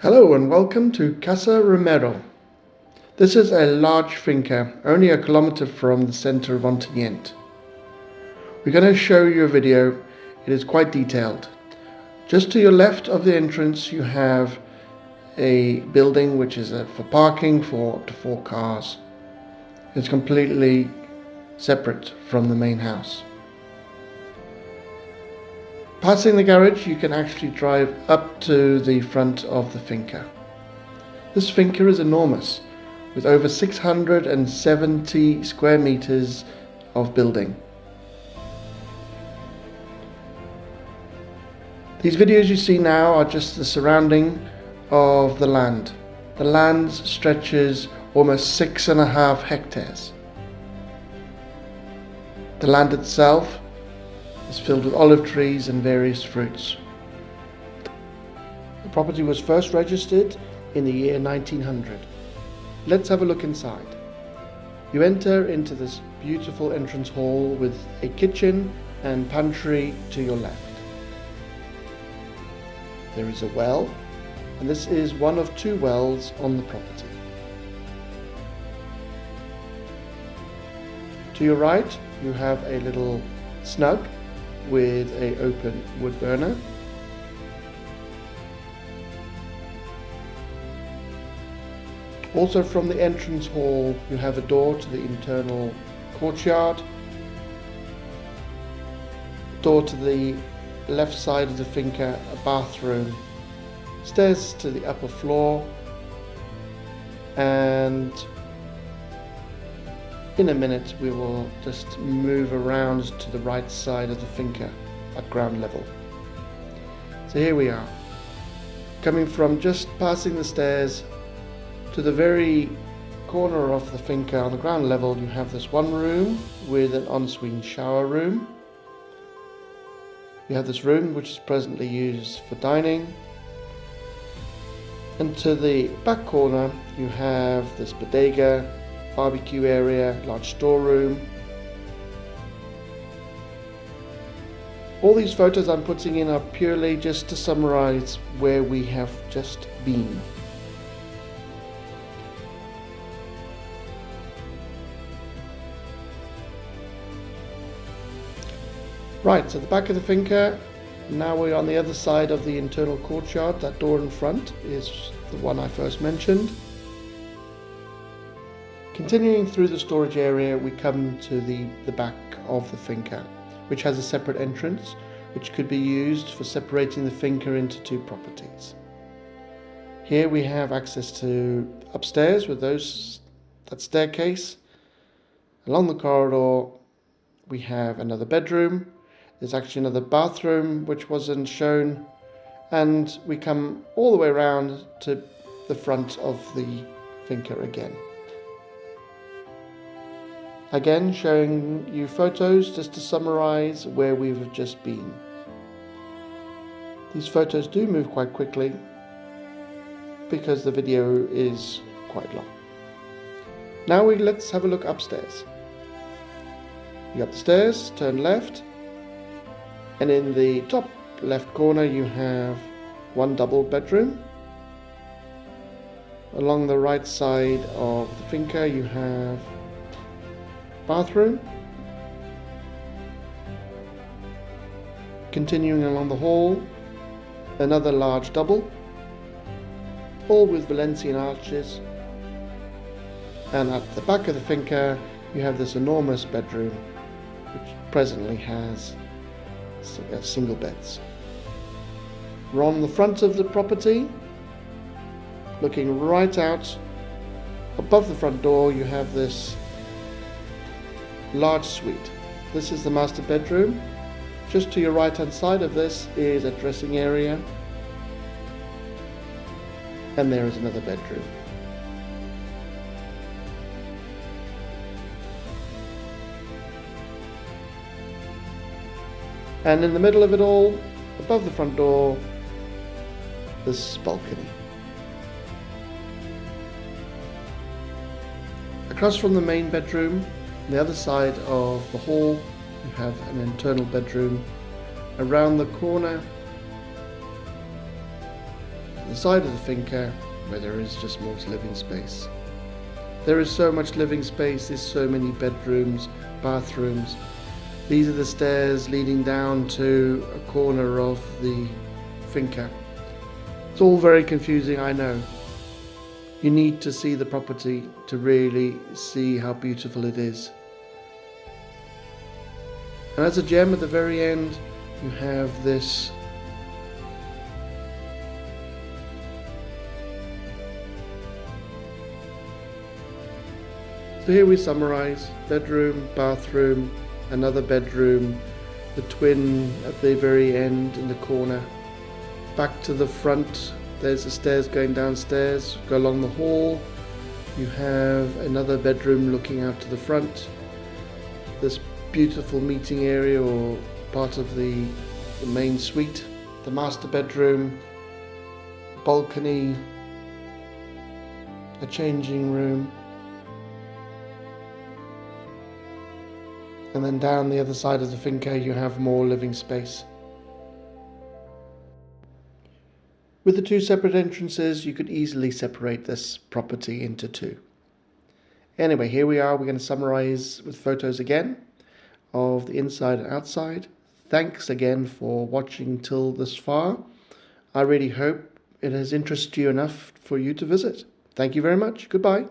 Hello and welcome to Casa Romero. This is a large finca, only a kilometer from the center of Ontinyent. We're going to show you a video. It is quite detailed. Just to your left of the entrance you have a building which is for parking for up to 4 cars. It's completely separate from the main house. Passing the garage, you can actually drive up to the front of the finca. This finca is enormous, with over 670 square meters of building. These videos you see now are just the surrounding of the land. The land stretches almost 6.5 hectares. The land itself is filled with olive trees and various fruits. The property was first registered in the year 1900. Let's have a look inside. You enter into this beautiful entrance hall with a kitchen and pantry to your left. There is a well, and this is one of 2 wells on the property. To your right you have a little snug with an open wood burner. Also from the entrance hall you have a door to the internal courtyard, door to the left side of the finca, a bathroom, stairs to the upper floor, and in a minute we will just move around to the right side of the finca at ground level. So here we are, coming from just passing the stairs to the very corner of the finca on the ground level. You have this one room with an ensuite shower room. You have this room which is presently used for dining, and to the back corner you have this bodega, barbecue area, large storeroom. All these photos I'm putting in are purely just to summarize where we have just been. Right, so the back of the finca, now we're on the other side of the internal courtyard. That door in front is the one I first mentioned. Continuing through the storage area, we come to the back of the finca, which has a separate entrance, which could be used for separating the finca into 2 properties. Here we have access to upstairs with that staircase. Along the corridor we have another bedroom. There's actually another bathroom which wasn't shown, and we come all the way around to the front of the finca again. Again, showing you photos just to summarize where we've just been. These photos do move quite quickly because the video is quite long. Now let's have a look upstairs. You got the stairs, turn left, and in the top left corner you have one double bedroom. Along the right side of the finca you have bathroom. Continuing along the hall, another large double, all with Valencian arches. And at the back of the finca you have this enormous bedroom which presently has single beds. We're on the front of the property, looking right out. Above the front door you have this large suite. This is the master bedroom. Just to your right hand side of this is a dressing area, and there is another bedroom. And in the middle of it all, above the front door, this balcony. Across from the main bedroom, on the other side of the hall, you have an internal bedroom. Around the corner the side of the finca where there is just more living space. There is so much living space, there's so many bedrooms, bathrooms. These are the stairs leading down to a corner of the finca. It's all very confusing, I know. You need to see the property to really see how beautiful it is. And as a gem at the very end, you have this So here we summarize: bedroom, bathroom, another bedroom, the twin at the very end in the corner. Back to the front, there's the stairs going downstairs, go along the hall. You have another bedroom looking out to the front. This beautiful meeting area or part of the main suite. The master bedroom, balcony, a changing room. And then down the other side of the finca you have more living space. With the two separate entrances you could easily separate this property into two. Anyway, here we are. We're going to summarize with photos again of the inside and outside. Thanks again for watching till this far. I really hope it has interested you enough for you to visit. Thank you very much. Goodbye.